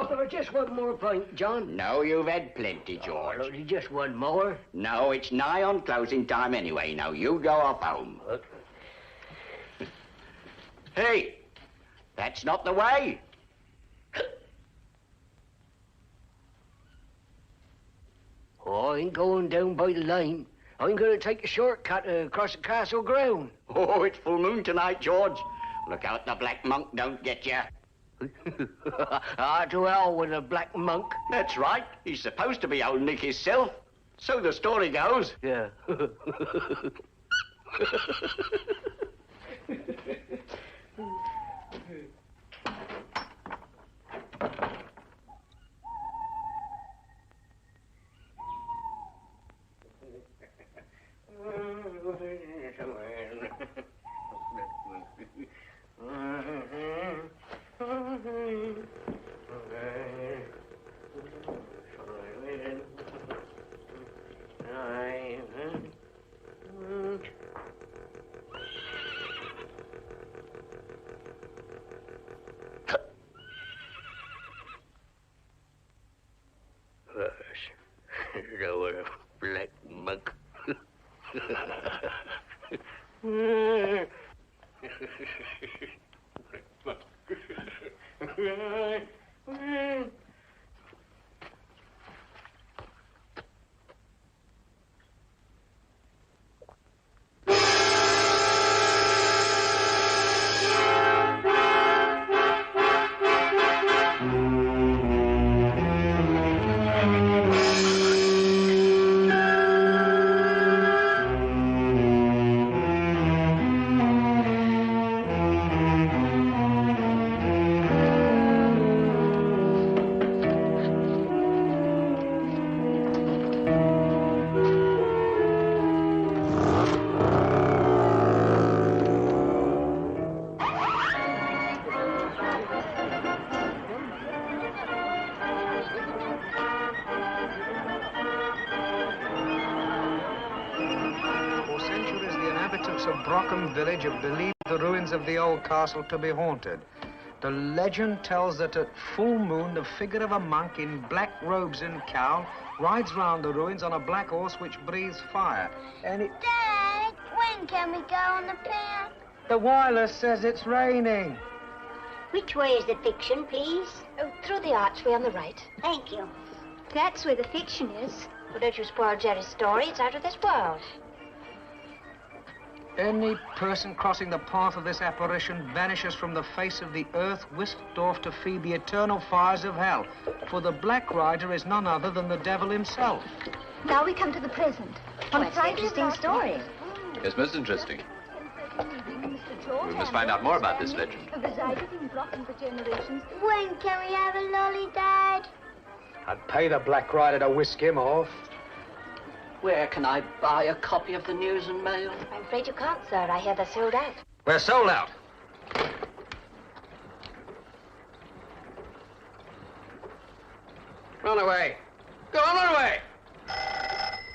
Oh, just one more pint, John. No, you've had plenty, George. Oh, just one more. No, it's nigh on closing time anyway. Now, you go off home. Hey, that's not the way. Oh, I ain't going down by the line. I'm going to take a shortcut across the castle ground. Oh, it's full moon tonight, George. Look out the black monk don't get you. Ah, to hell with a black monk. That's right. He's supposed to be old Nick himself. So the story goes. Yeah. The black monk. Village have believed the ruins of the old castle to be haunted. The legend tells that at full moon, the figure of a monk in black robes and cowl rides round the ruins on a black horse which breathes fire. And it... Dad, when can we go on the path? The wireless says it's raining. Which way is the fiction, please? Oh, through the archway on the right. Thank you. That's where the fiction is. Well, don't you spoil Jerry's story. It's out of this world. Any person crossing the path of this apparition vanishes from the face of the earth, whisked off to feed the eternal fires of hell. For the Black Rider is none other than the devil himself. Now we come to the present. Well, it's an interesting story. Yes, most interesting. We must find out more about this legend. When can we have a lolly, Dad? I'd pay the Black Rider to whisk him off. Where can I buy a copy of the News and Mail? I'm afraid you can't, sir. I hear they're sold out. We're sold out. Run away. Go on, run away.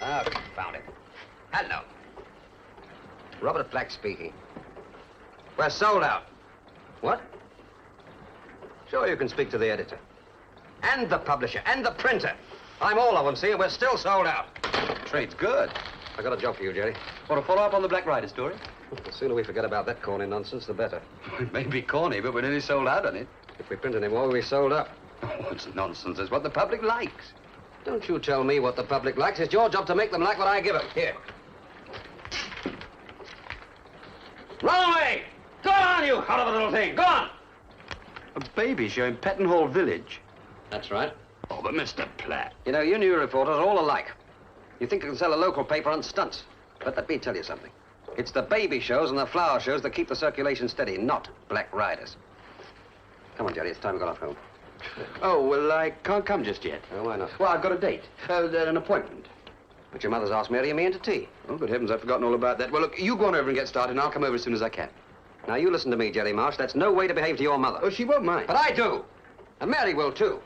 Ah, found it. Hello. Robert Black speaking. We're sold out. What? Sure, you can speak to the editor. And the publisher, and the printer. I'm all of them, see, and we're still sold out. Trade's good. I got a job for you, Jerry. Want to follow up on the Black Rider story? The sooner we forget about that corny nonsense, the better. It may be corny, but we're nearly sold out on it. If we print any more, we'll be sold up. Oh, it's nonsense. It's what the public likes. Don't you tell me what the public likes. It's your job to make them like what I give them. Here. Run away! Go on, you horrible little thing! Go on! A baby show in Pettenhall Village. That's right. Oh, but Mr. Platt. You know, you new reporters are all alike. You think you can sell a local paper on stunts. But let me tell you something. It's the baby shows and the flower shows that keep the circulation steady, not Black Riders. Come on, Jerry, it's time we got off home. Oh, well, I can't come just yet. Oh, why not? Well, I've got a date, an appointment. But your mother's asked Mary and me into tea. Oh, good heavens, I've forgotten all about that. Well, look, you go on over and get started, and I'll come over as soon as I can. Now, you listen to me, Jerry Marsh. That's no way to behave to your mother. Oh, she won't mind. But I do. And Mary will, too.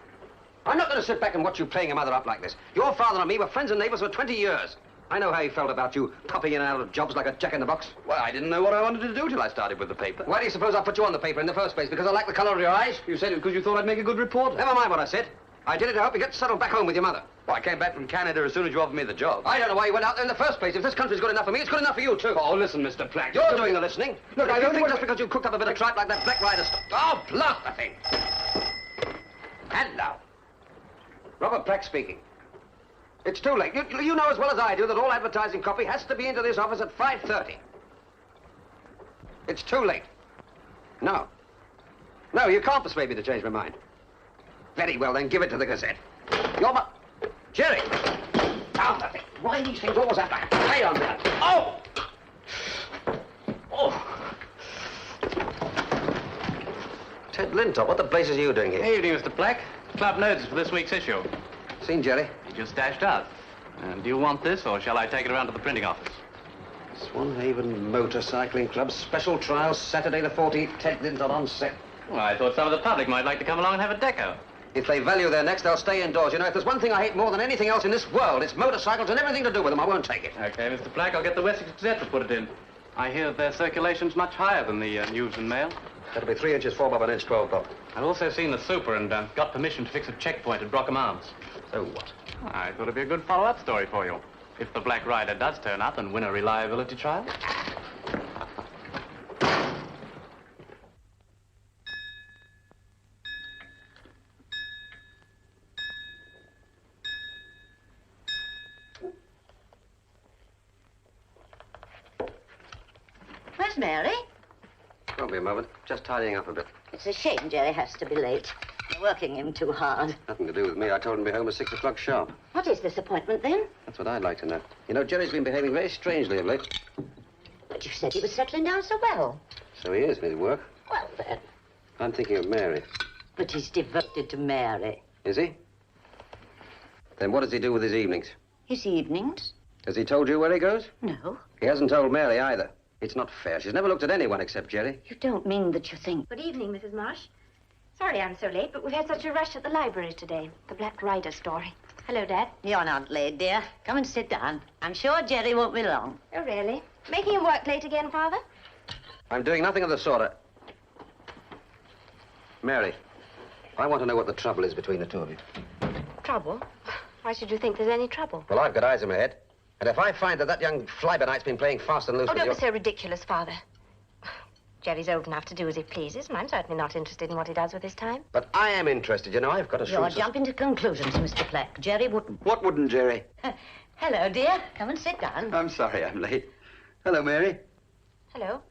I'm not going to sit back and watch you playing your mother up like this. Your father and me were friends and neighbors for 20 years. I know how he felt about you, popping in and out of jobs like a jack-in-the-box. Well, I didn't know what I wanted to do till I started with the paper. Why do you suppose I put you on the paper in the first place? Because I like the color of your eyes? You said it because you thought I'd make a good reporter. Never mind what I said. I did it to help you get settled back home with your mother. Well, I came back from Canada as soon as you offered me the job. I don't know why you went out there in the first place. If this country's good enough for me, it's good enough for you, too. Oh, listen, Mr. Platt. You're doing the listening. Look, I don't think just because you cooked up a bit of tripe like that Black Rider stuff. Oh, bluff the thing. And now. Robert Platt speaking. It's too late. You know as well as I do that all advertising copy has to be into this office at 5:30. It's too late. No. No, you can't persuade me to change my mind. Very well, then give it to the Gazette. You're my... Jerry! Down the thing. Why these things always have to play on that? Oh! Oh! Ted Lintop, what the blazes are you doing here? Hey, evening, Mr. Black. Club notes for this week's issue. Seen Jerry? He just dashed out. And do you want this, or shall I take it around to the printing office? Swanhaven Motorcycling Club, special trial, Saturday the 14th, Ted Lintop on set. Well, I thought some of the public might like to come along and have a deco. If they value their necks, they'll stay indoors. You know, if there's one thing I hate more than anything else in this world, it's motorcycles and everything to do with them. I won't take it. Okay, Mr. Black, I'll get the Wessex Gazette to put it in. I hear their circulation's much higher than the News and Mail. That'll be 3 inches 4 bob, an inch 12 bob. I've also seen the super and got permission to fix a checkpoint at Brockham Arms. So what? I thought it'd be a good follow-up story for you. If the Black Rider does turn up and win a reliability trial. Where's Mary? Won't be a moment. Just tidying up a bit. It's a shame Jerry has to be late. You're working him too hard. Nothing to do with me. I told him to be home at 6 o'clock sharp. What is this appointment, then? That's what I'd like to know. You know, Jerry's been behaving very strangely of late. But you said he was settling down so well. So he is in his work. Well, then. I'm thinking of Mary. But he's devoted to Mary. Is he? Then what does he do with his evenings? His evenings? Has he told you where he goes? No. He hasn't told Mary either. It's not fair. She's never looked at anyone except Jerry. You don't mean that you think... Good evening, Mrs. Marsh. Sorry I'm so late, but we've had such a rush at the library today. The Black Rider story. Hello, Dad. You're not late, dear. Come and sit down. I'm sure Jerry won't be long. Oh, really? Making him work late again, Father? I'm doing nothing of the sort. Mary, I want to know what the trouble is between the two of you. Trouble? Why should you think there's any trouble? Well, I've got eyes in my head. And if I find that young Flybenite's been playing fast and loose Oh, with don't you... be so ridiculous, Father. Jerry's old enough to do as he pleases, and I'm certainly not interested in what he does with his time. But I am interested, you know. I've got a You're jumping to conclusions, Mr. Black. Jerry wouldn't. What wouldn't, Jerry? Hello, dear. Come and sit down. I'm sorry I'm late. Hello, Mary. Hello?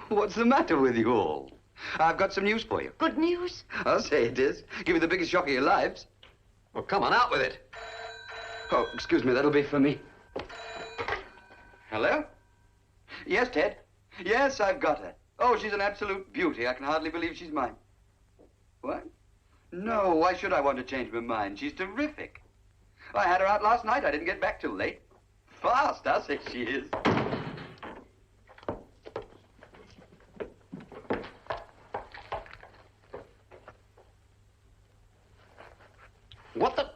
What's the matter with you all? I've got some news for you. Good news? I'll say it is. Give you the biggest shock of your lives. Well, come on, out with it. Oh, excuse me, that'll be for me. Hello? Yes, Ted. Yes, I've got her. Oh, she's an absolute beauty. I can hardly believe she's mine. What? No, why should I want to change my mind? She's terrific. I had her out last night. I didn't get back till late. Fast, I'll say she is. What the...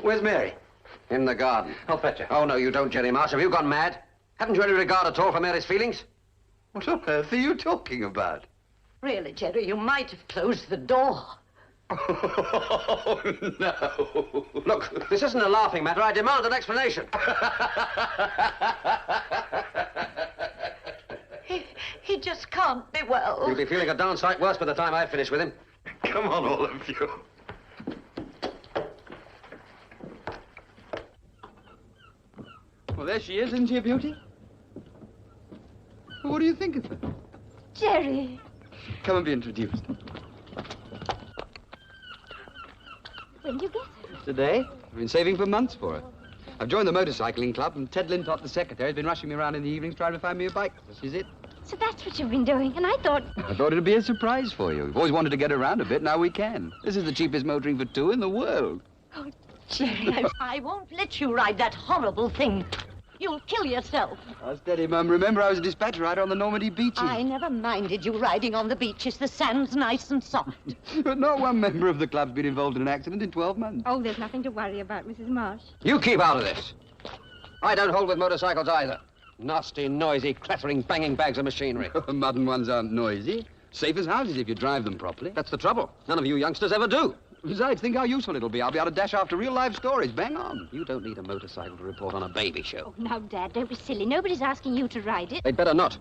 Where's Mary? In the garden. I'll fetch her. Oh, no, you don't, Jerry Marsh. Have you gone mad? Haven't you any regard at all for Mary's feelings? What on earth are you talking about? Really, Jerry, you might have closed the door. Oh, no. Look, this isn't a laughing matter. I demand an explanation. He just can't be well. You'll be feeling a darn sight worse by the time I finish with him. Come on, all of you. Well, there she is, isn't she a beauty? Well, what do you think of her? Jerry. Come and be introduced. When did you get her? Today? I've been saving for months for her. I've joined the motorcycling club, and Ted Lintop, the secretary, has been rushing me around in the evenings trying to find me a bike. This is it. So that's what you've been doing, and I thought... I thought it'd be a surprise for you. We've always wanted to get around a bit, now we can. This is the cheapest motoring for two in the world. Oh, Jerry, I won't let you ride that horrible thing. You'll kill yourself. Oh, steady, Mum. Remember, I was a dispatch rider on the Normandy beaches. I never minded you riding on the beaches. The sand's nice and soft. But not one member of the club's been involved in an accident in 12 months. Oh, there's nothing to worry about, Mrs. Marsh. You keep out of this. I don't hold with motorcycles either. Nasty, noisy, clattering, banging bags of machinery. Modern ones aren't noisy. Safe as houses if you drive them properly. That's the trouble. None of you youngsters ever do. Besides, think how useful it'll be. I'll be able to dash after real life stories. Bang on. You don't need a motorcycle to report on a baby show. Oh, now, Dad, don't be silly. Nobody's asking you to ride it. They'd better not.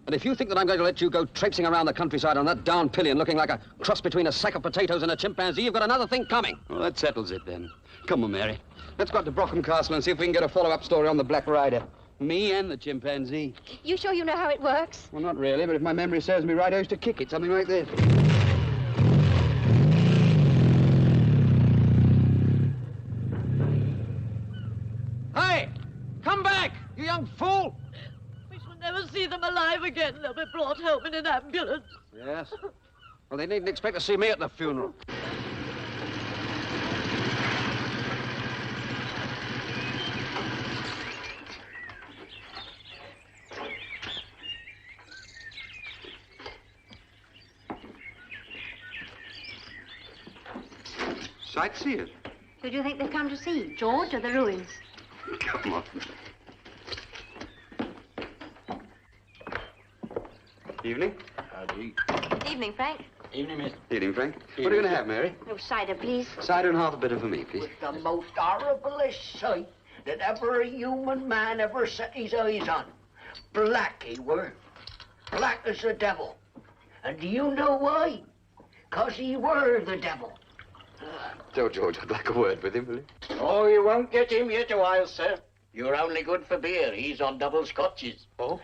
And if you think that I'm going to let you go traipsing around the countryside on that darn pillion looking like a cross between a sack of potatoes and a chimpanzee, you've got another thing coming. Well, that settles it then. Come on, Mary. Let's go up to Brockham Castle and see if we can get a follow-up story on the Black Rider. Me and the chimpanzee. You sure you know how it works? Well, not really, but if my memory serves me right, I used to kick it, something like this. Hey! Come back, you young fool! We shall never see them alive again. They'll be brought home in an ambulance. Yes? Well, they needn't expect to see me at the funeral. Sightseers. Who do you think they've come to see, George or the ruins? Come on. Evening. Howdy. Evening, Frank. Evening, miss. Evening, Frank. What are you going to have, Mary? No cider, please. Cider and half a bitter for me, please. With the most horriblest sight that ever a human man ever set his eyes on. Black he were. Black as the devil. And do you know why? 'Cause he were the devil. So, George, I'd like a word with him, will you? Oh, you won't get him yet a while, sir. You're only good for beer. He's on double scotches. Oh?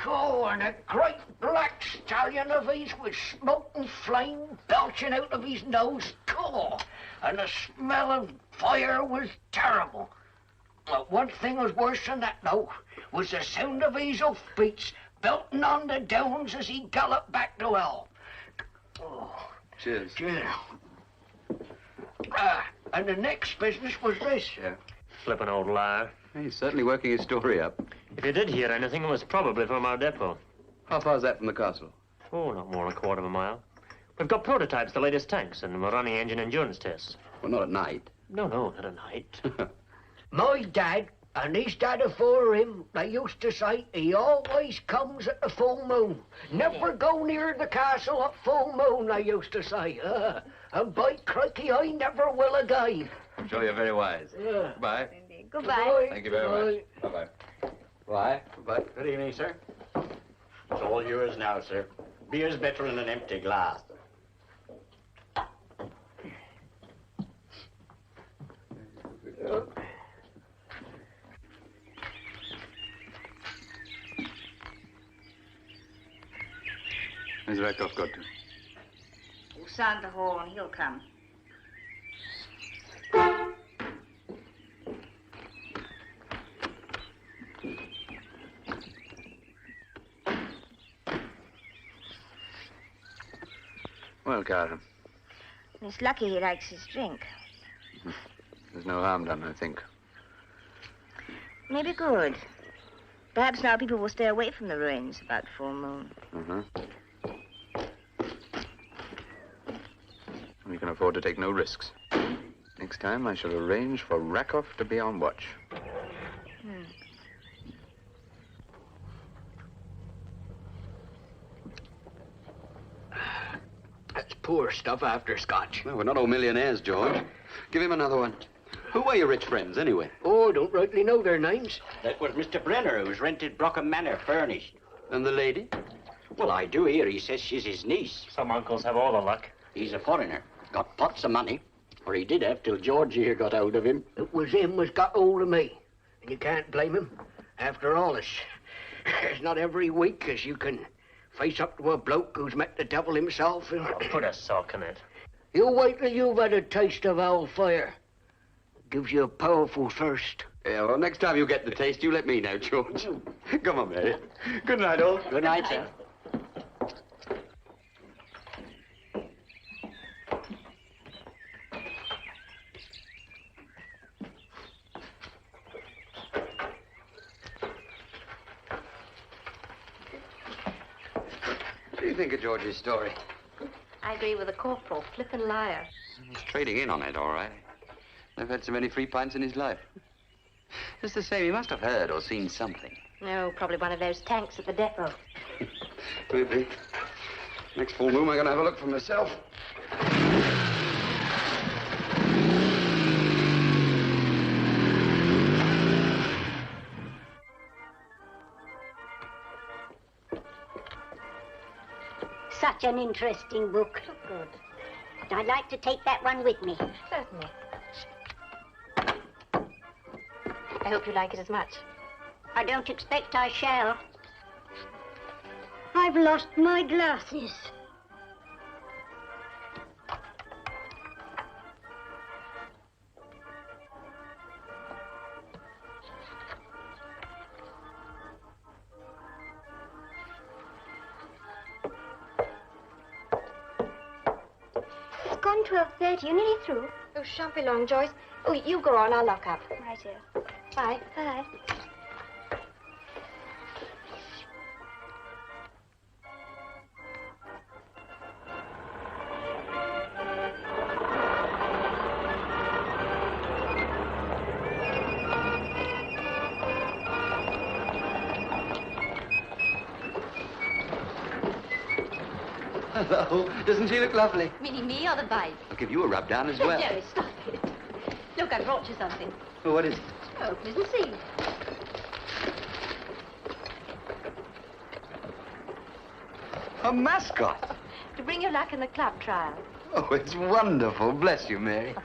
Go, and a great black stallion of his with smoke and flame belching out of his nose. Go, and the smell of fire was terrible. But one thing was worse than that, though, was the sound of his hoofbeats belting on the downs as he galloped back to hell. Oh, Cheers. cheers. And the next business was this. Flippin' old liar. He's certainly working his story up. If you did hear anything, it was probably from our depot. How far's that from the castle? Oh, not more than a quarter of a mile. We've got prototypes, the latest tanks, and we're running engine endurance tests. Well, not at night. No, not at night. My dad and his dad afore him, they used to say he always comes at the full moon. Never go near the castle at full moon, they used to say. And by crikey, I never will again. I'm sure you're very wise. Yeah. Goodbye. Goodbye. Thank you very much. Bye-bye. Why? Bye. Good evening, sir. It's all yours now, sir. Beer's better in an empty glass. Where's Rakoff got to? You sound the horn, he'll come. Well, Cara, It's lucky he likes his drink. there's no harm done, I think. Maybe good. Perhaps now people will stay away from the ruins about full moon. We can afford to take no risks. Next time, I shall arrange for Rakoff to be on watch. That's poor stuff after scotch. No, we're not all millionaires, George. Give him another one. Who are your rich friends, anyway? Oh, don't rightly know their names. That was Mr. Brenner, who's rented Brockham Manor furnished. And the lady? Well, I do hear he says she's his niece. Some uncles have all the luck. He's a foreigner. Got pots of money. Or he did have till George here got hold of him. It was him was got hold of me. And you can't blame him. After all, it's not every week as you can face up to a bloke who's met the devil himself. Oh, put a sock in it. You wait till you've had a taste of owl fire. Gives you a powerful thirst. Yeah, well, next time you get the taste, you let me know, George. Come on, Mary. Good night, all. Good night, sir. you think of George's story? I agree with the corporal. Flippin' liar. He's trading in on it, all right. Never had so many free pints in his life. Just the same, he must have heard or seen something. No, probably one of those tanks at the depot. Could be. Next full moon, I'm going to have a look for myself. Such an interesting book. Good. I'd like to take that one with me. Certainly. I hope you like it as much. I don't expect I shall. I've lost my glasses. It's gone 12:30. You're nearly through. Oh, shan't be long, Joyce. Oh, you go on. I'll lock up. Right here. Bye. Bye. Hello. Doesn't she look lovely? Meaning me or the bike? I'll give you a rub down as well. Jerry, stop it. Look, I brought you something. Oh, what is it? Oh, please see. A mascot. To bring your luck in the club trial. Oh, it's wonderful. Bless you, Mary.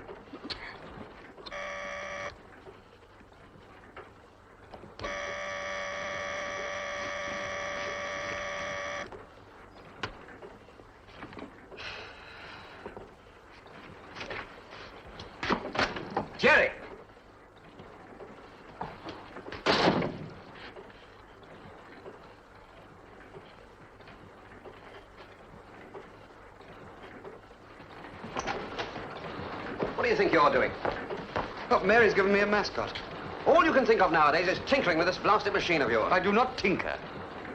Jerry! What do you think you're doing? Oh, Mary's given me a mascot. All you can think of nowadays is tinkering with this blasted machine of yours. I do not tinker.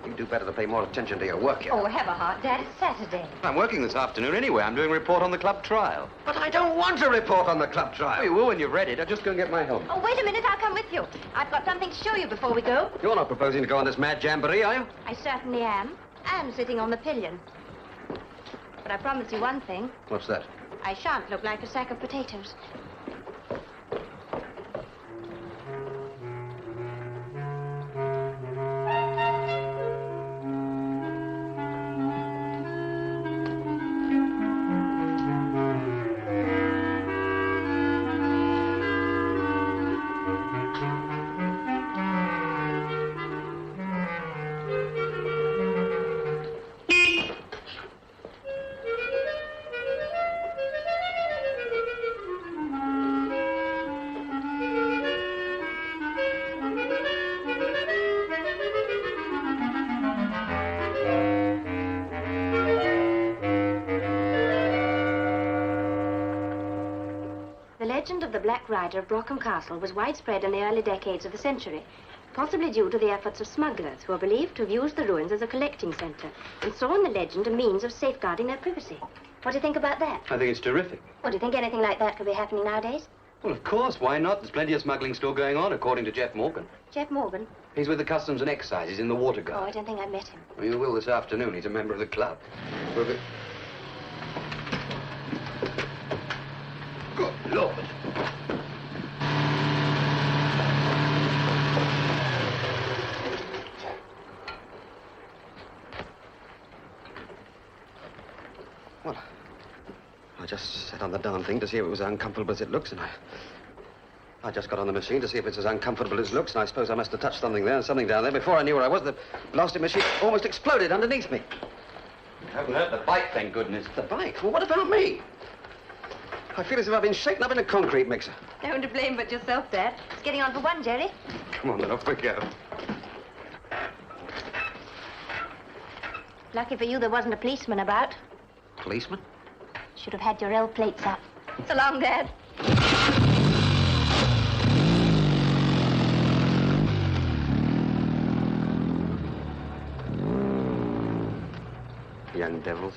You do better to pay more attention to your work here. Oh, have a heart, Dad. It's Saturday. I'm working this afternoon anyway. I'm doing a report on the club trial. But I don't want to report on the club trial. Oh, you will when you've read it. I'll just go and get my helmet. Oh, wait a minute. I'll come with you. I've got something to show you before we go. You're not proposing to go on this mad jamboree, are you? I certainly am. And sitting on the pillion. But I promise you one thing. What's that? I shan't look like a sack of potatoes. The legend of the Black Rider of Brockham Castle was widespread in the early decades of the century, possibly due to the efforts of smugglers who are believed to have used the ruins as a collecting centre and saw in the legend a means of safeguarding their privacy. What do you think about that? I think it's terrific. Well, do you think anything like that could be happening nowadays? Well, of course. Why not? There's plenty of smuggling still going on, according to Jeff Morgan. Jeff Morgan? He's with the Customs and Excise. He's in the Water Oh, Guard. I don't think I met him. Well, you will this afternoon. He's a member of the club. We'll be... Good Lord. Well, I just sat on the darn thing to see if it was as uncomfortable as it looks, and I just got on the machine to see if it's as uncomfortable as it looks, and I suppose I must have touched something there and something down there. Before I knew where I was, the blasted machine almost exploded underneath me. I haven't hurt the bike, thank goodness. The bike? Well, what about me? I feel as if I've been shaken up in a concrete mixer. No one to blame but yourself, Dad. It's getting on for one, Jerry. Come on, then, off we go. Lucky for you there wasn't a policeman about. Policeman? Should have had your L plates up. So long, Dad. young devils.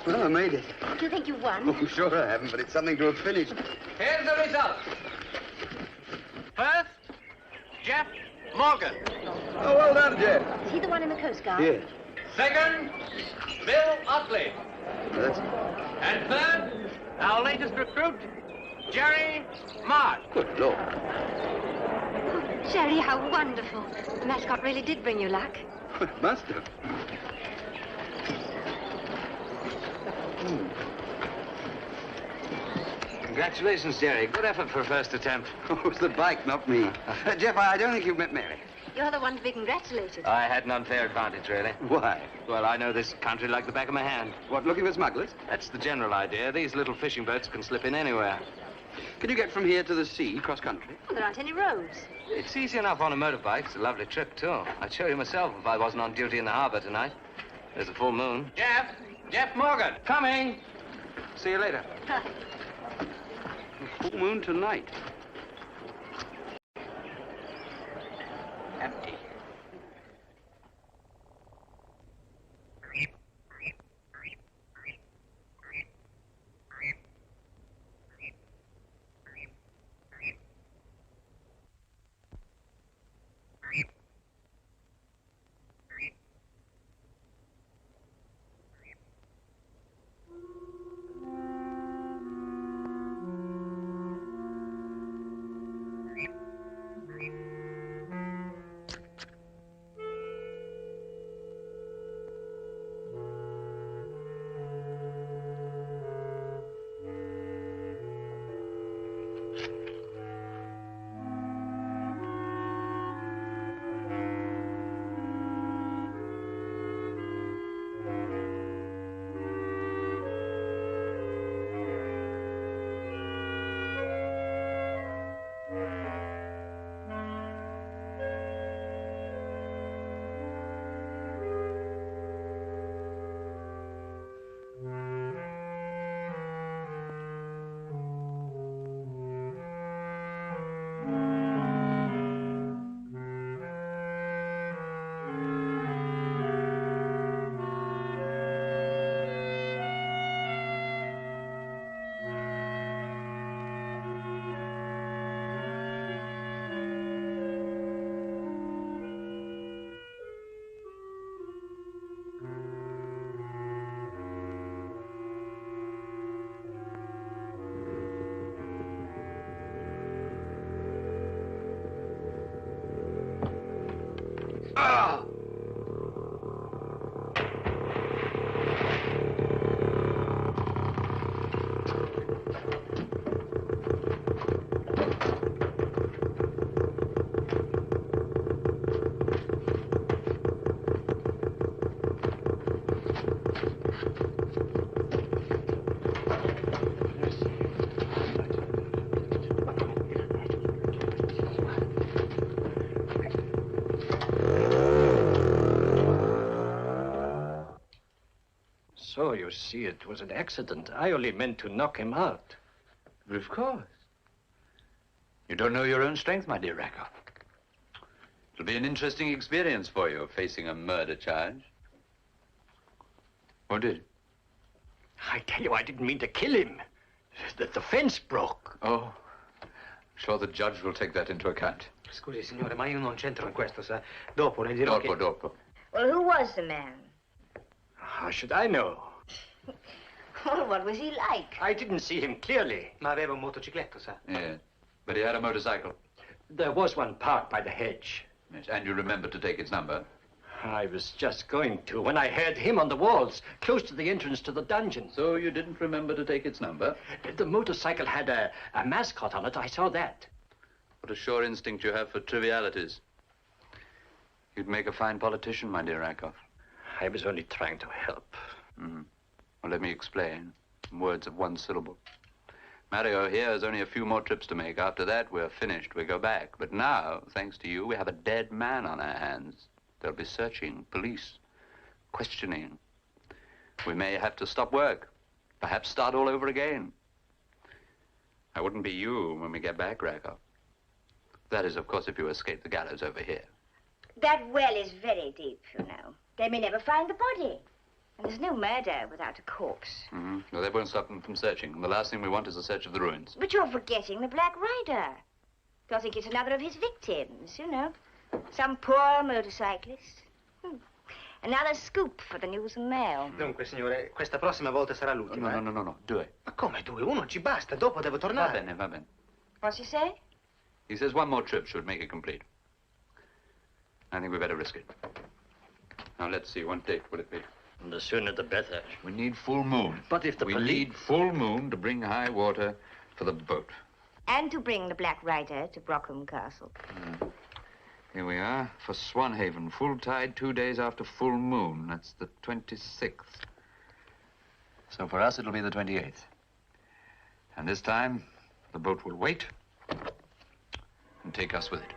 Well, I made it. Do you think you've won? Oh, sure I haven't, but it's something to have finished. Here's the result. First, Jeff Morgan. Oh, well done, Jeff. Is he the one in the Coast Guard? Yes. Second, Bill Otley. That's... And third, our latest recruit, Jerry Marsh. Good Lord. Oh, Jerry, how wonderful. The mascot really did bring you luck. It must have. Congratulations, Jerry. Good effort for a first attempt. Oh, it's the bike, not me. Jeff, I don't think you've met Mary. You're the one to be congratulated. I had an unfair advantage, really. Why? Well, I know this country like the back of my hand. What, looking for smugglers? That's the general idea. These little fishing boats can slip in anywhere. Can you get from here to the sea, cross-country? Well, there aren't any roads. It's easy enough on a motorbike. It's a lovely trip, too. I'd show you myself if I wasn't on duty in the harbor tonight. There's a full moon. Jeff Morgan, coming. See you later. Full moon tonight. Empty. So, you see, it was an accident. I only meant to knock him out. But of course. You don't know your own strength, my dear Rakoff. It'll be an interesting experience for you, facing a murder charge. What did? I tell you, I didn't mean to kill him. The fence broke. Oh, sure the judge will take that into account. Scusi, signore, ma io non c'entro in questo, sa. Dopo le dirò che... Dopo. Well, who was the man? How should I know? Well, what was he like? I didn't see him clearly. Ma aveva un motocicletto, sa. Yeah, but he had a motorcycle. There was one parked by the hedge. Yes, and you remembered to take its number? I was just going to when I heard him on the walls, close to the entrance to the dungeon. So you didn't remember to take its number? The motorcycle had a mascot on it. I saw that. What a sure instinct you have for trivialities. You'd make a fine politician, my dear Rakoff. I was only trying to help. Mm. Well, let me explain. In words of one syllable. Mario here has only a few more trips to make. After that, we're finished. We go back. But now, thanks to you, we have a dead man on our hands. They'll be searching, police, questioning. We may have to stop work, perhaps start all over again. I wouldn't be you when we get back, Rakoff. That is, of course, if you escape the gallows over here. That well is very deep, you know. They may never find the body. And there's no murder without a corpse. Mm-hmm. Well, they won't stop them from searching. And the last thing we want is a search of the ruins. But you're forgetting the Black Rider. They'll think it's another of his victims, you know. Some poor motorcyclist. Another scoop for the News and Mail. Dunque, signore, questa prossima volta sarà l'ultima. No. Due. Ma come due? Uno ci basta, dopo devo tornare. Va bene. What's he say? He says one more trip should make it complete. I think we better risk it. Now, let's see. What date will it be? The sooner the better. We need full moon. But if the We police... need full moon to bring high water for the boat. And to bring the Black Rider to Brockham Castle. Here we are, for Swanhaven. Full tide 2 days after full moon. That's the 26th. So for us, it'll be the 28th. And this time, the boat will wait and take us with it.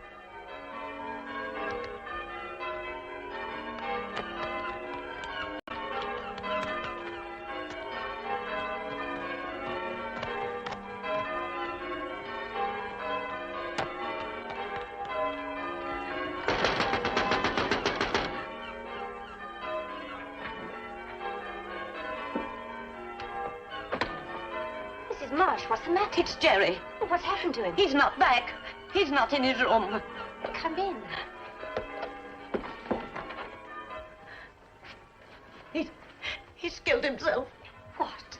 Marsh, what's the matter? It's Jerry. Oh, what's happened to him? He's not back. He's not in his room. Come in. He's killed himself. What?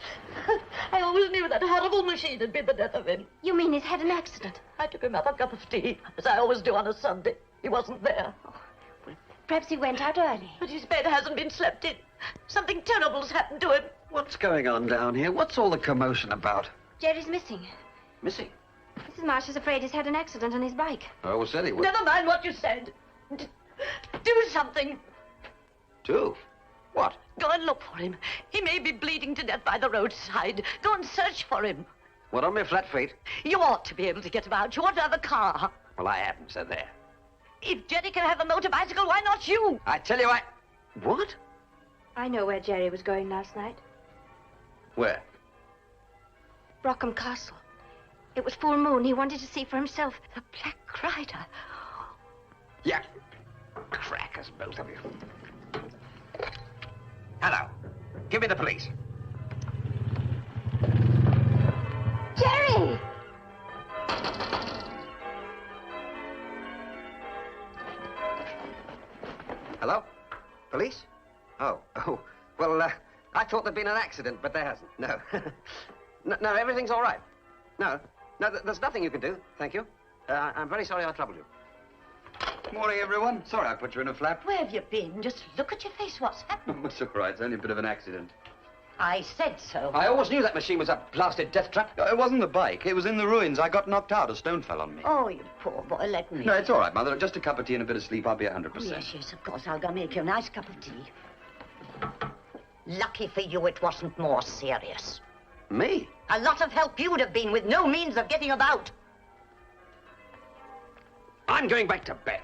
I always knew that horrible machine had been the death of him. You mean he's had an accident? I took him up a cup of tea, as I always do on a Sunday. He wasn't there. Oh, well, perhaps he went out early. But his bed hasn't been slept in. Something terrible's happened to him. What's going on down here? What's all the commotion about? Jerry's missing. Missing? Mrs. Marsh is afraid he's had an accident on his bike. I always said he would. Never mind what you said. Do something. Do? What? Go and look for him. He may be bleeding to death by the roadside. Go and search for him. What, on my flat feet? You ought to be able to get about. You ought to have a car. Well, I haven't, so there. If Jerry can have a motor bicycle, why not you? I tell you, What? I know where Jerry was going last night. Where? Brockham Castle. It was full moon. He wanted to see for himself the Black Rider. Yeah. Crackers, both of you. Hello. Give me the police. Jerry! Hello? Police? Oh. Well, I thought there'd been an accident, but there hasn't. No. No, everything's all right. No, there's nothing you can do. Thank you. I'm very sorry I troubled you. Morning, everyone. Sorry I put you in a flap. Where have you been? Just look at your face. What's happened? It's all right. It's only a bit of an accident. I said so. I always knew that machine was a blasted death trap. It wasn't the bike. It was in the ruins. I got knocked out. A stone fell on me. Oh, you poor boy. Let me. No, it's all right, Mother. Just a cup of tea and a bit of sleep. I'll be 100%. Oh, yes, of course. I'll go make you a nice cup of tea. Lucky for you it wasn't more serious. Me? A lot of help you'd have been with no means of getting about. I'm going back to bed.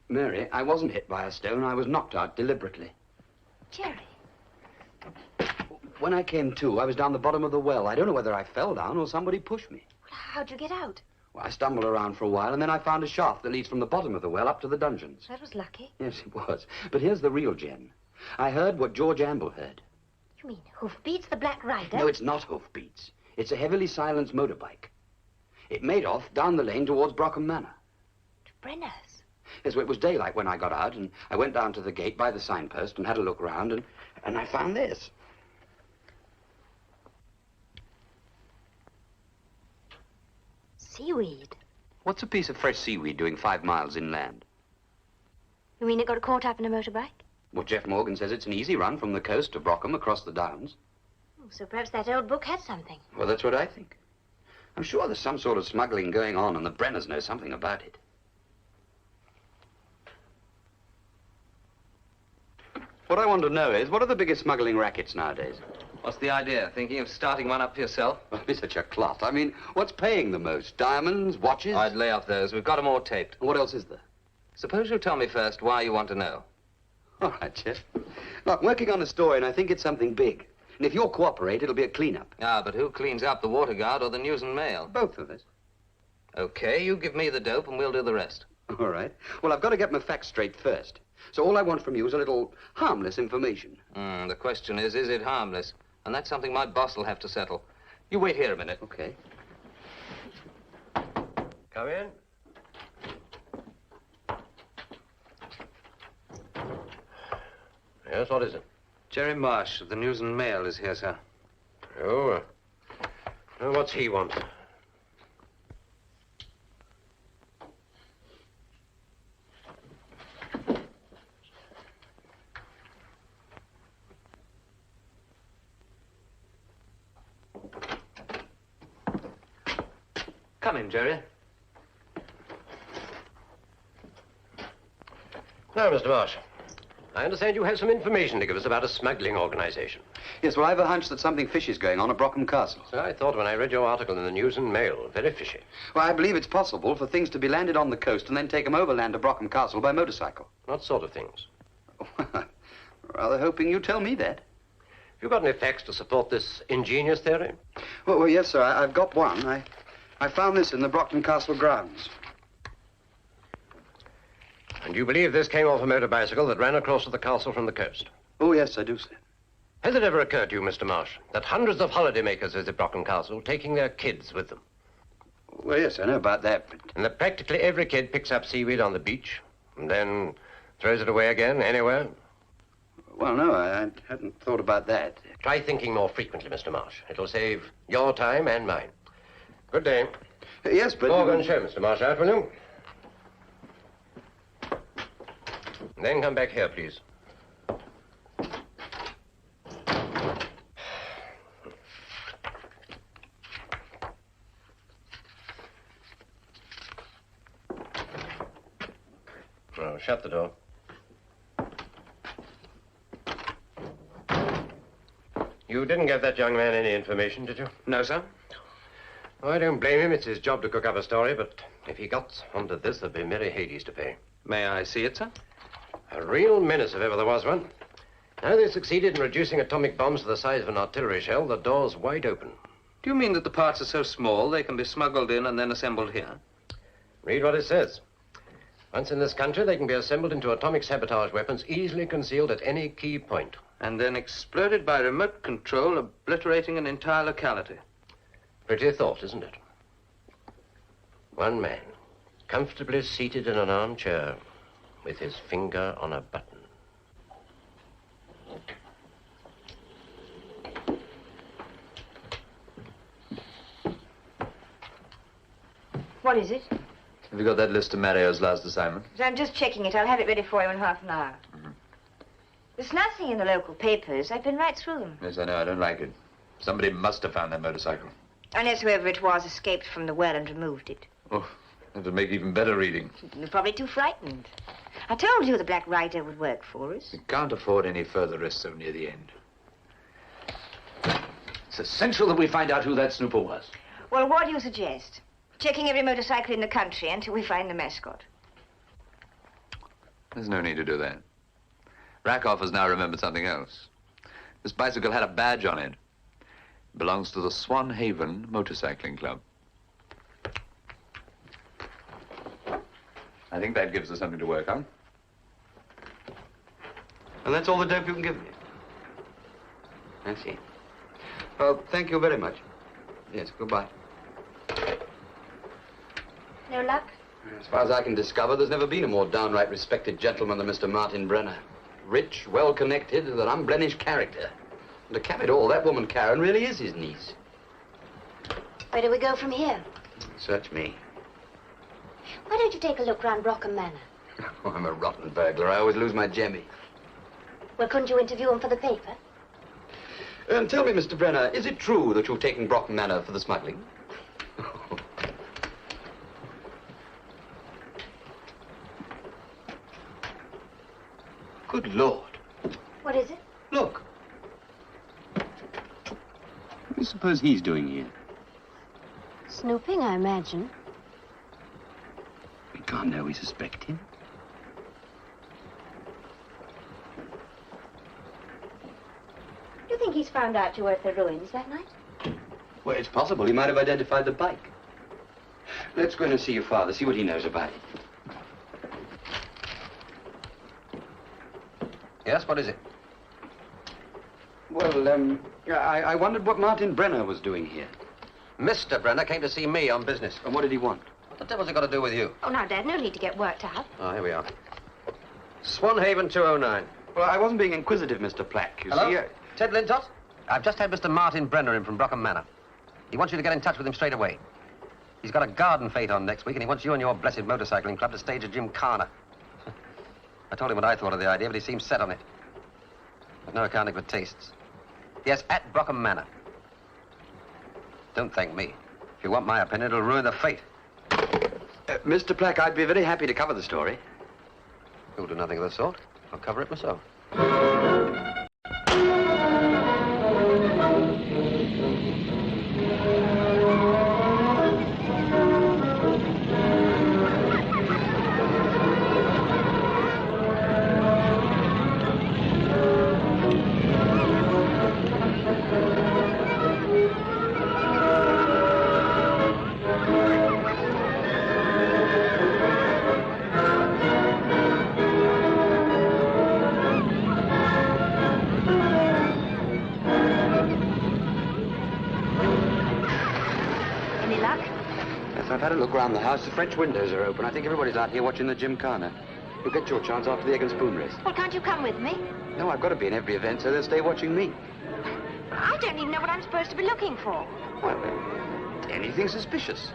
Mary, I wasn't hit by a stone. I was knocked out deliberately. Jerry. when I came to, I was down the bottom of the well. I don't know whether I fell down or somebody pushed me. Well, how'd you get out? Well, I stumbled around for a while, and then I found a shaft that leads from the bottom of the well up to the dungeons. That was lucky. Yes, it was. But here's the real gem. I heard what George Amble heard. You mean Hoofbeats, the Black Rider? No, it's not Hoofbeats. It's a heavily silenced motorbike. It made off down the lane towards Brockham Manor. To Brenner's? Yes, well, it was daylight when I got out, and I went down to the gate by the signpost and had a look round, and I found this. Seaweed. What's a piece of fresh seaweed doing 5 miles inland? You mean it got caught up in a motorbike? Well, Jeff Morgan says it's an easy run from the coast to Brockham across the downs. Oh, so perhaps that old book had something. Well, that's what I think. I'm sure there's some sort of smuggling going on, and the Brenners know something about it. What I want to know is, what are the biggest smuggling rackets nowadays? What's the idea? Thinking of starting one up for yourself? Well, be such a clot. I mean, what's paying the most? Diamonds, watches? I'd lay off those. We've got them all taped. What else is there? Suppose you tell me first why you want to know. All right, Jeff. Look, I'm working on a story, and I think it's something big. And if you'll cooperate, it'll be a clean-up. Ah, but who cleans up, the Water Guard or the News and Mail? Both of us. Okay, you give me the dope and we'll do the rest. All right. Well, I've got to get my facts straight first. So all I want from you is a little harmless information. The question is it harmless? And that's something my boss will have to settle. You wait here a minute. Okay. Come in. Yes, what is it? Jerry Marsh of the News and Mail is here, sir. Oh, what's he want? Come in, Jerry. Now, Mr. Marsh, I understand you have some information to give us about a smuggling organization. Yes, well, I've a hunch that something fishy is going on at Brockham Castle. So I thought when I read your article in the News and Mail. Very fishy. Well, I believe it's possible for things to be landed on the coast and then taken overland to Brockham Castle by motorcycle. What sort of things? Rather hoping you tell me that. Have you got any facts to support this ingenious theory? Well, yes, sir, I've got one. I found this in the Brockham Castle grounds. And you believe this came off a motor bicycle that ran across to the castle from the coast? Oh, yes, I do, sir. Has it ever occurred to you, Mr. Marsh, that hundreds of holidaymakers visit Brockham Castle, taking their kids with them? Well, yes, I know about that, but... And that practically every kid picks up seaweed on the beach and then throws it away again anywhere? Well, no, I hadn't thought about that. Try thinking more frequently, Mr. Marsh. It'll save your time and mine. Good day. Yes, but... Morgan, show Mr. Marsh out, will you? Then come back here, please. Well, shut the door. You didn't give that young man any information, did you? No, sir. Oh, I don't blame him. It's his job to cook up a story, but if he got onto this, there'd be merry Hades to pay. May I see it, sir? A real menace, if ever there was one. Now they've succeeded in reducing atomic bombs to the size of an artillery shell, the door's wide open. Do you mean that the parts are so small they can be smuggled in and then assembled here? Read what it says. Once in this country, they can be assembled into atomic sabotage weapons easily concealed at any key point. And then exploded by remote control, obliterating an entire locality. Pretty thought, isn't it? One man, comfortably seated in an armchair, with his finger on a button. What is it? Have you got that list of Mario's last assignment? I'm just checking it. I'll have it ready for you in half an hour. There's nothing in the local papers. I've been right through them. Yes, I know. I don't like it. Somebody must have found that motorcycle. Unless whoever it was escaped from the well and removed it. Oh, that would make even better reading. You're probably too frightened. I told you the Black Rider would work for us. We can't afford any further risks so near the end. It's essential that we find out who that snooper was. Well, what do you suggest? Checking every motorcycle in the country until we find the mascot. There's no need to do that. Rakoff has now remembered something else. This bicycle had a badge on it. Belongs to the Swan Haven Motorcycling Club. I think that gives us something to work on. And that's all the dope you can give me? I see. Well, thank you very much. Yes, goodbye. No luck? As far as I can discover, there's never been a more downright respected gentleman than Mr. Martin Brenner. Rich, well-connected, with an unblemished character. And to cap it all, that woman Karen really is his niece. Where do we go from here? Search me. Why don't you take a look round Brockham Manor? Oh, I'm a rotten burglar. I always lose my jemmy. Well, couldn't you interview him for the paper? And tell me, Mr. Brenner, is it true that you've taken Brockham Manor for the smuggling? Good Lord. What is it? Look. What do you suppose he's doing here? Snooping, I imagine. We can't know we suspect him. Do you think he's found out you were at the ruins that night? Well, it's possible. He might have identified the bike. Let's go in and see your father, see what he knows about it. Yes, what is it? Well, I wondered what Martin Brenner was doing here. Mr. Brenner came to see me on business. And what did he want? What the devil's it got to do with you? Oh, now, Dad, no need to get worked up. Oh, here we are. Swanhaven 209. Well, I wasn't being inquisitive, Mr. Plack. You Hello? see, Ted Lintott? I've just had Mr. Martin Brenner in from Brockham Manor. He wants you to get in touch with him straight away. He's got a garden fete on next week, and he wants you and your blessed motorcycling club to stage a gymkhana. I told him what I thought of the idea, but he seems set on it. But no accounting for tastes. Yes, at Brockham Manor. Don't thank me. If you want my opinion, it'll ruin the fete. Mr. Plack, I'd be very happy to cover the story. You'll do nothing of the sort. I'll cover it myself. I've had a look around the house. The French windows are open. I think everybody's out here watching the gymkhana. You'll get your chance after the egg and spoon race. Well, can't you come with me? No, I've got to be in every event, so they'll stay watching me. I don't even know what I'm supposed to be looking for. Well, anything suspicious.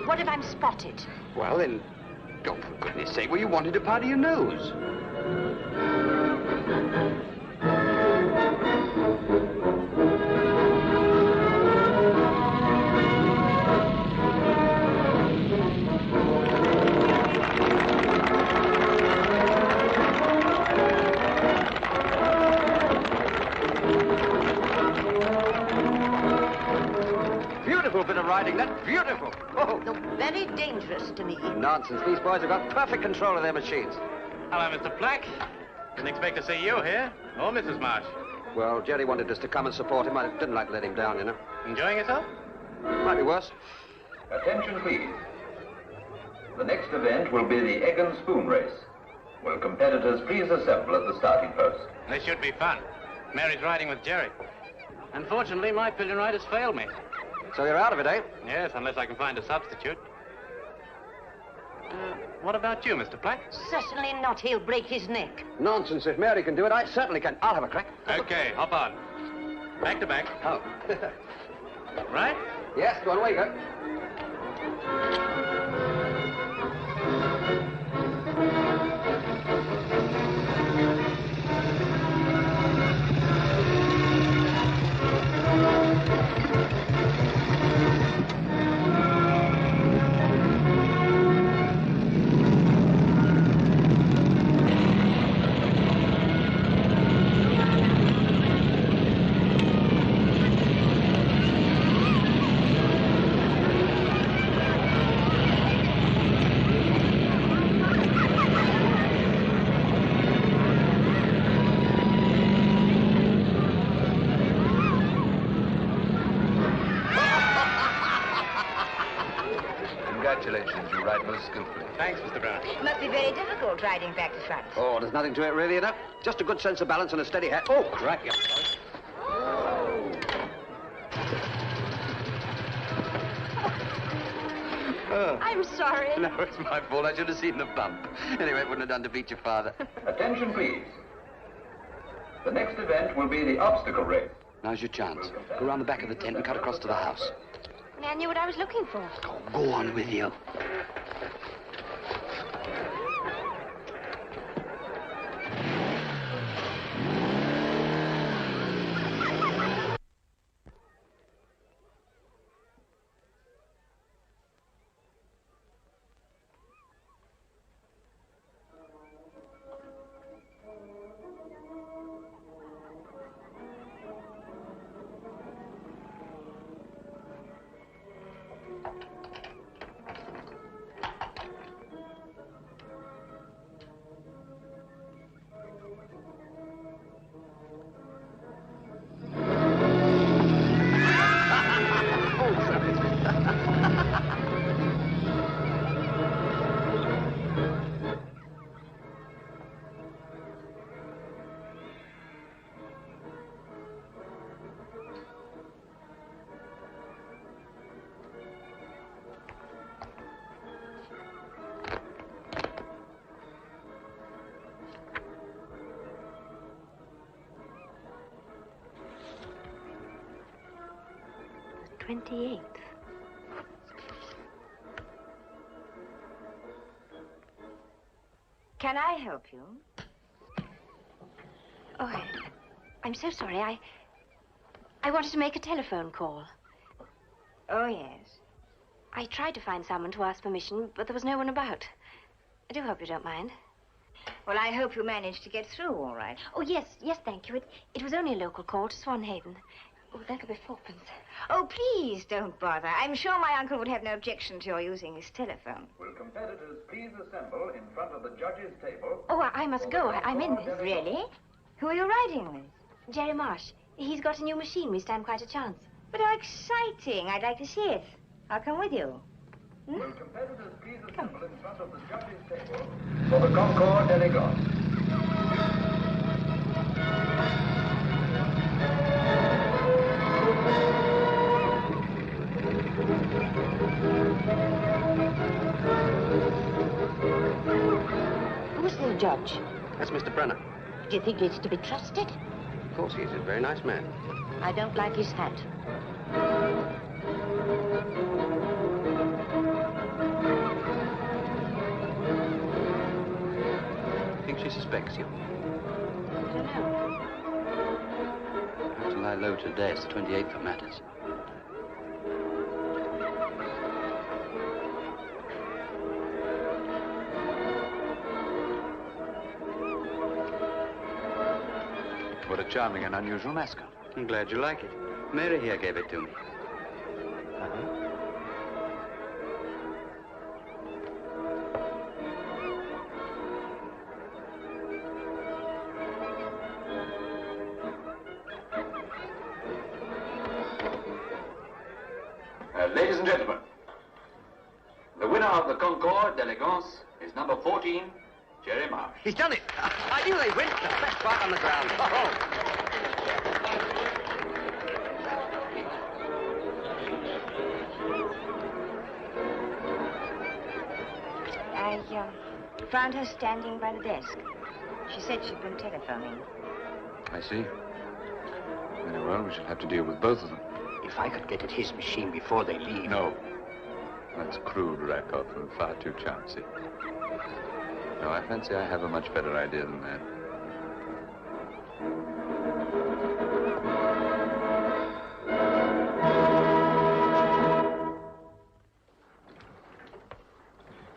What if I'm spotted? Well, then, oh, for goodness sake, well, you wanted to powder your nose. Beautiful bit of riding, that. Beautiful. Oh. Though very dangerous to me. Nonsense. These boys have got perfect control of their machines. Hello, Mr. Plack. Didn't expect to see you here. Or Mrs. Marsh. Well, Jerry wanted us to come and support him. I didn't like to let him down, you know. Enjoying yourself? Might be worse. Attention, please. The next event will be the egg and spoon race. Will competitors please assemble at the starting post? This should be fun. Mary's riding with Jerry. Unfortunately, my pillion ride has failed me. So you're out of it, eh? Yes, unless I can find a substitute. What about you, Mr. Plack? Certainly not. He'll break his neck. Nonsense. If Mary can do it, I certainly can. I'll have a crack. Okay, hop on. Back to back. Oh. Right? Yes, go on, away you go. Congratulations, you ride most skillfully. Thanks, Mr. Brown. It must be very difficult riding back to front. Oh, there's nothing to it really, enough. Just a good sense of balance and a steady hand. Oh, right, yeah. I'm sorry. No, it's my fault. I should have seen the bump. Anyway, it wouldn't have done to beat your father. Attention, please. The next event will be the obstacle race. Now's your chance. Go around the back of the tent and cut across to the house. I knew what I was looking for. Go on with you. The 28th. Can I help you? Oh, I'm so sorry. I wanted to make a telephone call. Oh, yes. I tried to find someone to ask permission, but there was no one about. I do hope you don't mind. Well, I hope you managed to get through all right. Oh, yes, thank you. It was only a local call to Swanhaven. Oh, that'll be fourpence. Oh, please don't bother. I'm sure my uncle would have no objection to your using his telephone. Will competitors please assemble in front of the judges' table? Oh, I must go. I'm in this. Really? Who are you riding with? Jerry Marsh. He's got a new machine. We stand quite a chance. But how exciting. I'd like to see it. I'll come with you. Will competitors please assemble in front of the judges' table for the Concours d'Elegance? Who's the judge? That's Mr. Brenner. Do you think he's to be trusted? Of course, he's a very nice man. I don't like his hat. I think she suspects you. I don't know. You have to lie low today. It's the 28th that matters. What a charming and unusual mascot. I'm glad you like it. Mary here gave it to me. Ladies and gentlemen, the winner of the Concours d'Elegance is number 14, Jerry Marsh. He's done it. I knew they'd win. The best part on the ground. I found her standing by the desk. She said she'd been telephoning. I see. Very well, we shall have to deal with both of them. If I could get at his machine before they leave. No. That's crude, Rakoff, and far too chancy. No, I fancy I have a much better idea than that.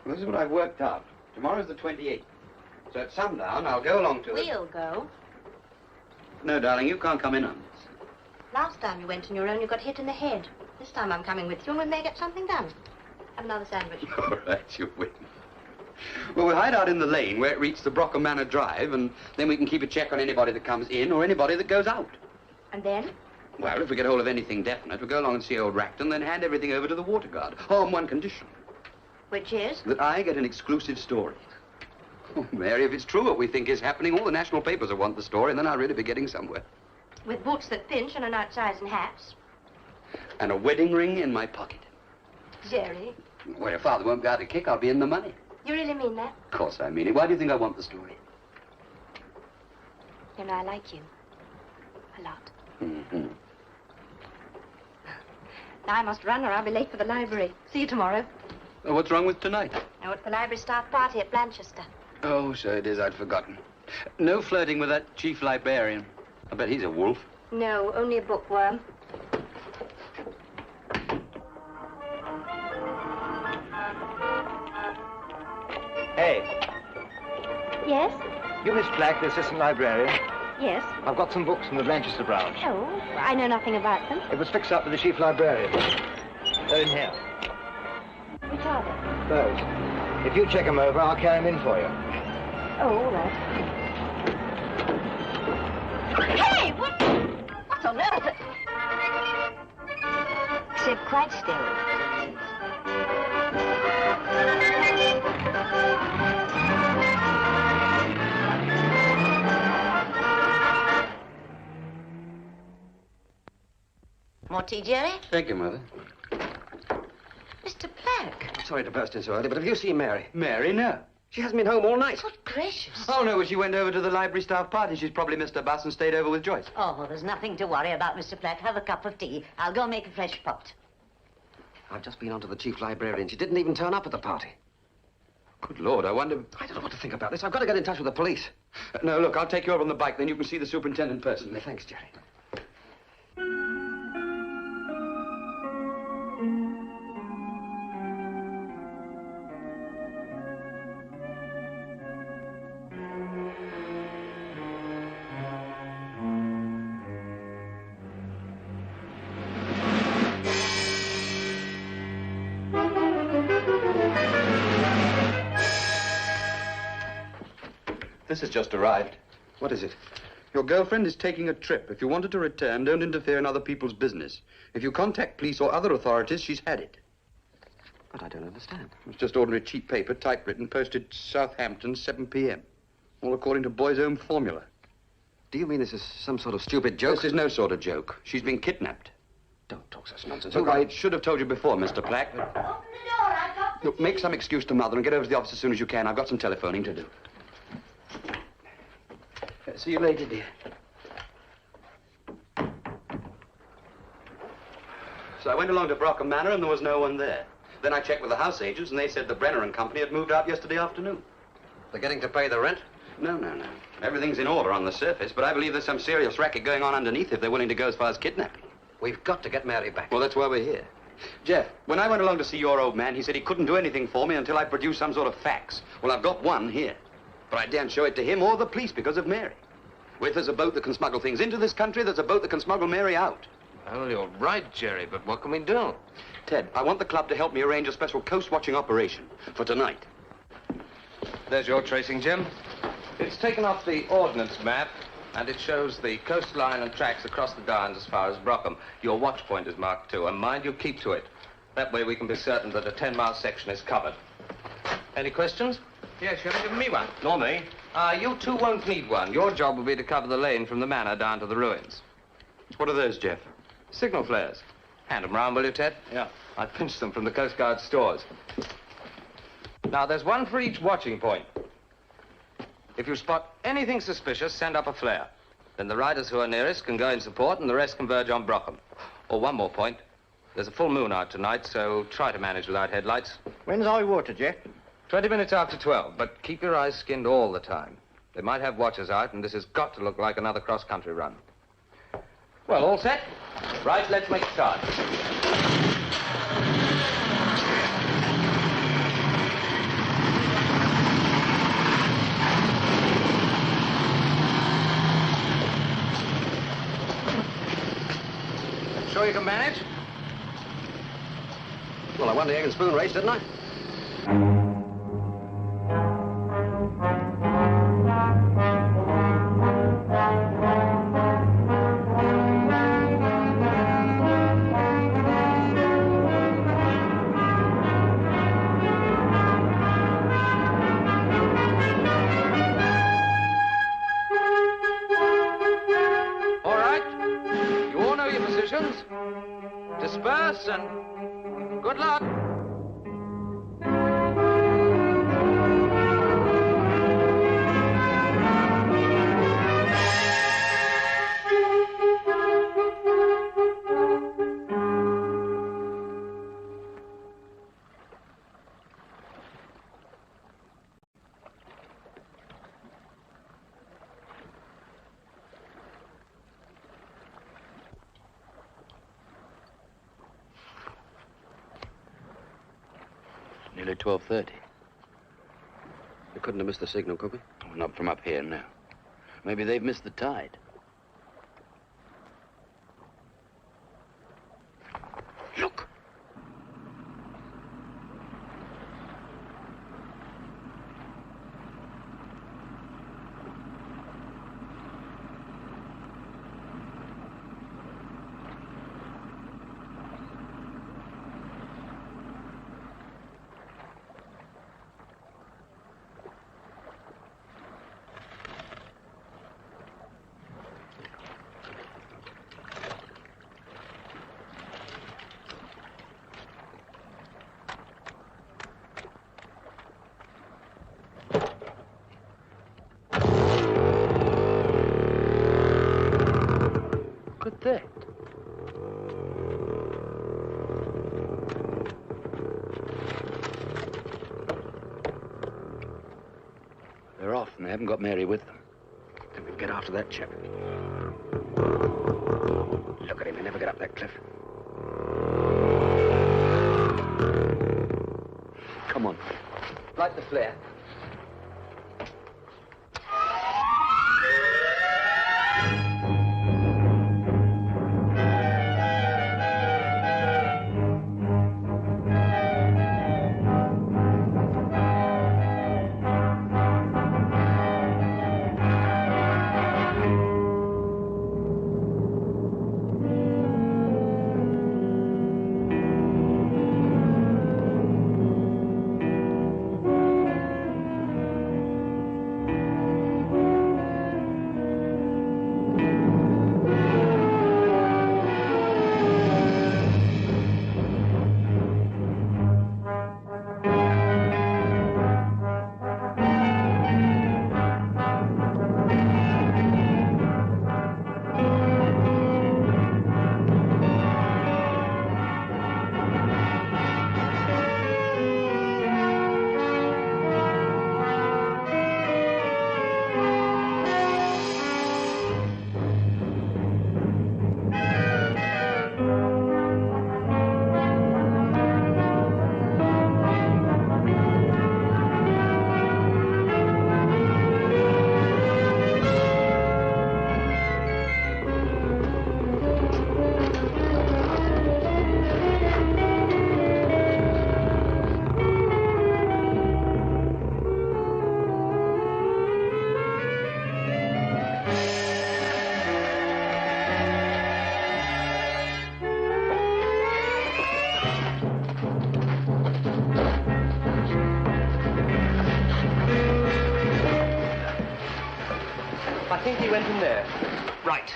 Well, this is what I've worked out. Tomorrow's the 28th. So at sundown, I'll go along to We'll go. No, darling, you can't come in on this. Last time you went on your own, you got hit in the head. This time I'm coming with you, and we may get something done. Have another sandwich. All right, you win. Well, we'll hide out in the lane where it reaches the Brockham Manor Drive, and then we can keep a check on anybody that comes in or anybody that goes out. And then? Well, if we get hold of anything definite, we'll go along and see old Racton, then hand everything over to the water guard. On one condition. Which is? That I get an exclusive story. Oh, Mary, if it's true what we think is happening, all the national papers will want the story, and then I'll really be getting somewhere. With boots that pinch and an outsize and hats. And a wedding ring in my pocket. Jerry, Well, your father won't be out to kick, I'll be in the money. you really mean that? Of course I mean it. Why do you think I want the story? You know, I like you. A lot. Mm-hmm. Now I must run or I'll be late for the library. See you tomorrow. Oh, what's wrong with tonight? Now it's the library staff party at Blanchester. Oh, so it is. I'd forgotten. No flirting with that chief librarian. I bet he's a wolf. No, only a bookworm. Hey, Yes? you Miss Black, the assistant librarian? Yes. I've got some books from the Blanchester branch. Oh, I know nothing about them. It was fixed up with the chief librarian. They're in here. Which are they? Those. If you check them over, I'll carry them in for you. Oh, all right. Hey, what's on earth? Sit quite still. More tea, Jerry? Thank you, Mother. Mr. Black. I'm sorry to burst in so early, but have you seen Mary? Mary, no. She hasn't been home all night. Good gracious. Oh, no, well, she went over to the library staff party. She's probably missed her bus and stayed over with Joyce. Oh, well, there's nothing to worry about, Mr. Black. Have a cup of tea. I'll go make a fresh pot. I've just been on to the chief librarian. She didn't even turn up at the party. Good Lord, I wonder... I don't know what to think about this. I've got to get in touch with the police. No, look, I'll take you over on the bike, then you can see the superintendent personally. Thanks, Jerry. This has just arrived. What is it? Your girlfriend is taking a trip. If you want her to return, don't interfere in other people's business. If you contact police or other authorities, she's had it. But I don't understand. It's just ordinary cheap paper, typewritten, posted Southampton, 7 p.m. All according to Boy's own formula. Do you mean this is some sort of stupid joke? This is no sort of joke. She's been kidnapped. Don't talk such nonsense. Look, I should have told you before, Mr. Black. But... Open the door. I've got... Look, make some excuse to Mother and get over to the office as soon as you can. I've got some telephoning to do. See you later, dear. So I went along to Brockham Manor and there was no one there. Then I checked with the house agents and they said the Brenner and Company had moved out yesterday afternoon. They're getting to pay the rent? No. Everything's in order on the surface, but I believe there's some serious racket going on underneath if they're willing to go as far as kidnapping. We've got to get Mary back. Well, that's why we're here. Jeff, when I went along to see your old man, he said he couldn't do anything for me until I produced some sort of facts. Well, I've got one here. But I daren't show it to him or the police because of Mary. If there's a boat that can smuggle things into this country, there's a boat that can smuggle Mary out. Well, you're right, Jerry, but what can we do? Ted, I want the club to help me arrange a special coast-watching operation for tonight. There's your tracing, Jim. It's taken off the ordnance map, and it shows the coastline and tracks across the Downs as far as Brockham. Your watch point is marked too, and mind you keep to it. That way we can be certain that a 10-mile section is covered. Any questions? Yes, you're giving me one. Nor me. You two won't need one. Your job will be to cover the lane from the manor down to the ruins. What are those, Jeff? Signal flares. Hand them round, will you, Ted? Yeah. I pinched them from the Coast Guard stores. Now, there's one for each watching point. If you spot anything suspicious, send up a flare. Then the riders who are nearest can go in support and the rest converge on Brockham. Oh, one more point. There's a full moon out tonight, so try to manage without headlights. When's high water, Jeff? 20 minutes after 12, but keep your eyes skinned all the time. They might have watchers out, and this has got to look like another cross-country run. Well, all set? Right, let's make a start. Sure you can manage? Well, I won the egg and spoon race, didn't I? seconds. Disperse and good luck. Nearly 12:30. We couldn't have missed the signal, could we? Oh, not from up here, no. Maybe they've missed the tide. Look. Look at that. They're off and they haven't got Mary with them. Then we get after that chap. Look at him, he never get up that cliff. Come on. Light the flare. I think he went in there. Right.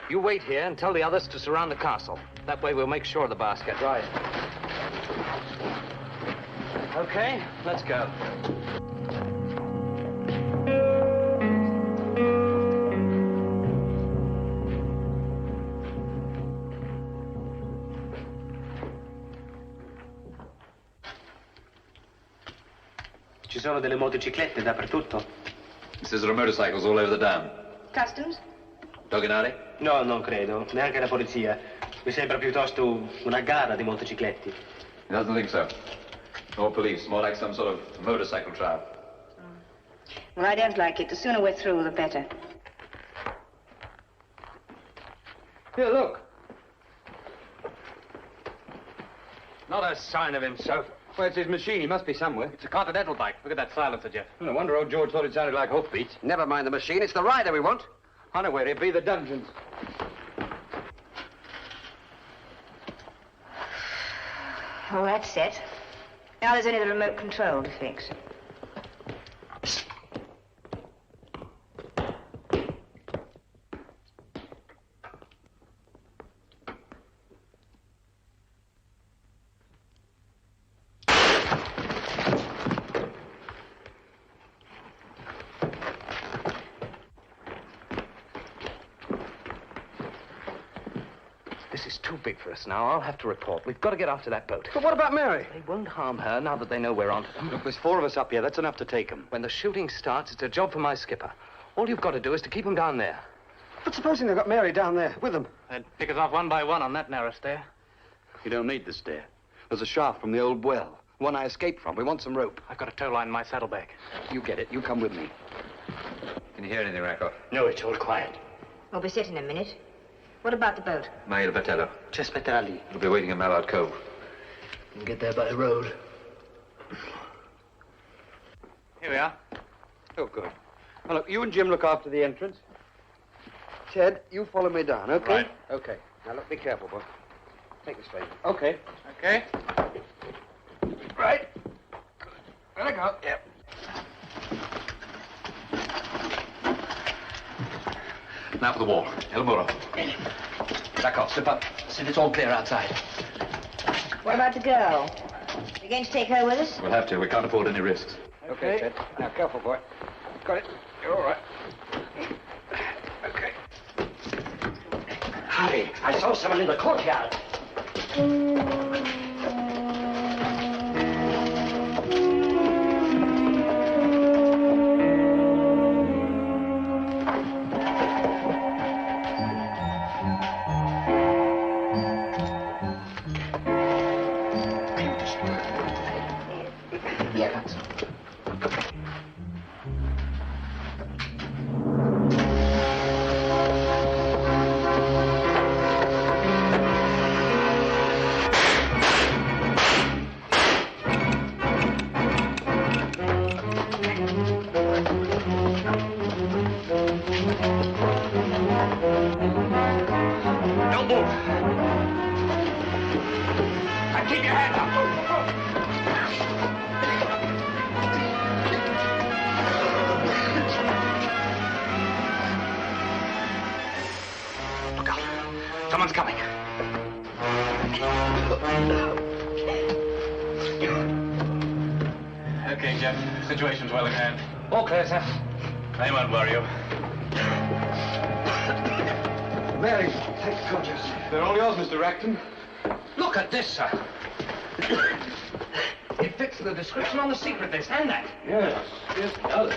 You wait here and tell the others to surround the castle. That way we'll make sure of the basket. Right. Okay, let's go. Ci sono delle motociclette dappertutto. He says there are motorcycles all over the dam. Customs? Doganari? No, non credo. Neanche la polizia. Mi sembra piuttosto una gara di motocicletti. He doesn't think so. Nor police. More like some sort of motorcycle trial. Well, I don't like it. The sooner we're through, the better. Here, look. Not a sign of himself. Well, it's his machine. He must be somewhere. It's a Continental bike. Look at that silencer, Jeff. No wonder old George thought it sounded like hoofbeats. Never mind the machine. It's the rider we want. I know where he'd be, the dungeons. Oh, that's set. Now there's only the remote control to fix. This is too big for us now. I'll have to report. We've got to get after that boat. But what about Mary? They won't harm her now that they know we're onto them. Look, there's 4 of us up here. That's enough to take them. When the shooting starts, it's a job for my skipper. All you've got to do is to keep them down there. But supposing they've got Mary down there with them? They'd pick us off one by one on that narrow stair. You don't need the stair. There's a shaft from the old well. One I escaped from. We want some rope. I've got a tow line in my saddlebag. You get it. You come with me. Can you hear anything, Rakoff? No, it's all quiet. We'll be sitting a minute. What about the boat? Mail Vatello. Just Petrali. We'll be waiting in Mallard Cove. You can get there by road. Here we are. Oh, good. Well, look, you and Jim look after the entrance. Ted, you follow me down, okay? Right. Okay. Now, look, be careful, boy. Take this straight. Okay. Okay. Right. There I go. Yep. Now for the wall. El Muro. Rakoff, slip up. Said it's all clear outside. What about the girl? You going to take her with us? We'll have to. We can't afford any risks. Okay, Ted. Now, careful, boy. Got it. You're all right. Okay. Hurry. I saw someone in the courtyard. Someone's coming. Okay, Jeff. Situation's well in hand. All clear, sir. They won't worry you. Mary, take the coaches. They're all yours, Mr. Racton. Look at this, sir. It fits the description on the secret list, and that. Yes, yes, it does.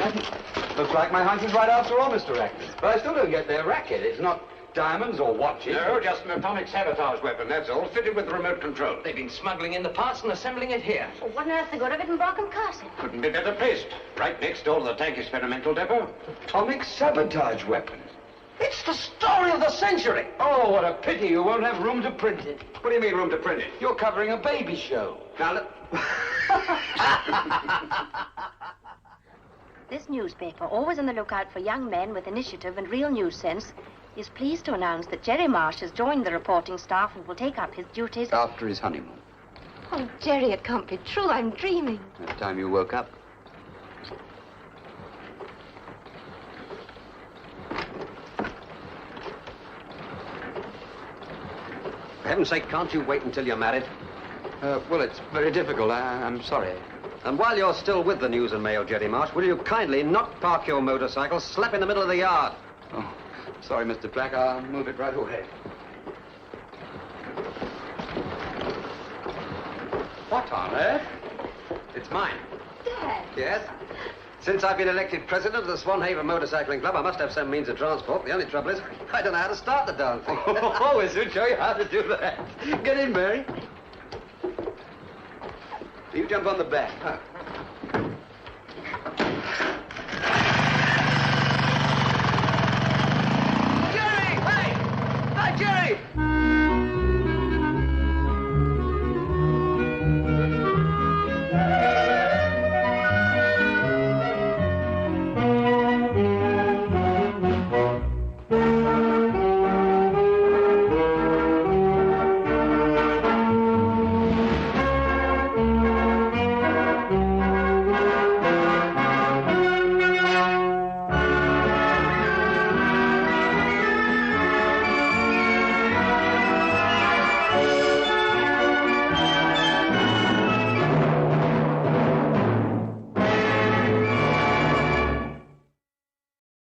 Looks like my hunch is right after all, Mr. Racton. But I still don't get their racket. It's not diamonds or watches. No, just an atomic sabotage weapon, that's all, fitted with remote control. They've been smuggling in the parts and assembling it here. Well, what on earth the good of it in Brockham Castle? Couldn't be better placed. Right next door to the tank experimental depot. Atomic sabotage weapon. It's the story of the century. Oh, what a pity you won't have room to print it. What do you mean, room to print it? You're covering a baby show. Now, look. This newspaper, always on the lookout for young men with initiative and real news sense, is pleased to announce that Jerry Marsh has joined the reporting staff and will take up his duties... After his honeymoon. Oh, Jerry, it can't be true. I'm dreaming. That time you woke up. For heaven's sake, can't you wait until you're married? Well, it's very difficult. I'm sorry. And while you're still with the News and Mail, Jerry Marsh, will you kindly not park your motorcycle slap in the middle of the yard? Oh, sorry, Mr. Black. I'll move it right away. What on earth? It's mine. Dad! Yes? Since I've been elected president of the Swanhaven Motorcycling Club, I must have some means of transport. The only trouble is, I don't know how to start the darn thing. Oh, we'll soon show you how to do that. Get in, Mary. You jump on the back. Jerry! Hey! Hi, Jerry!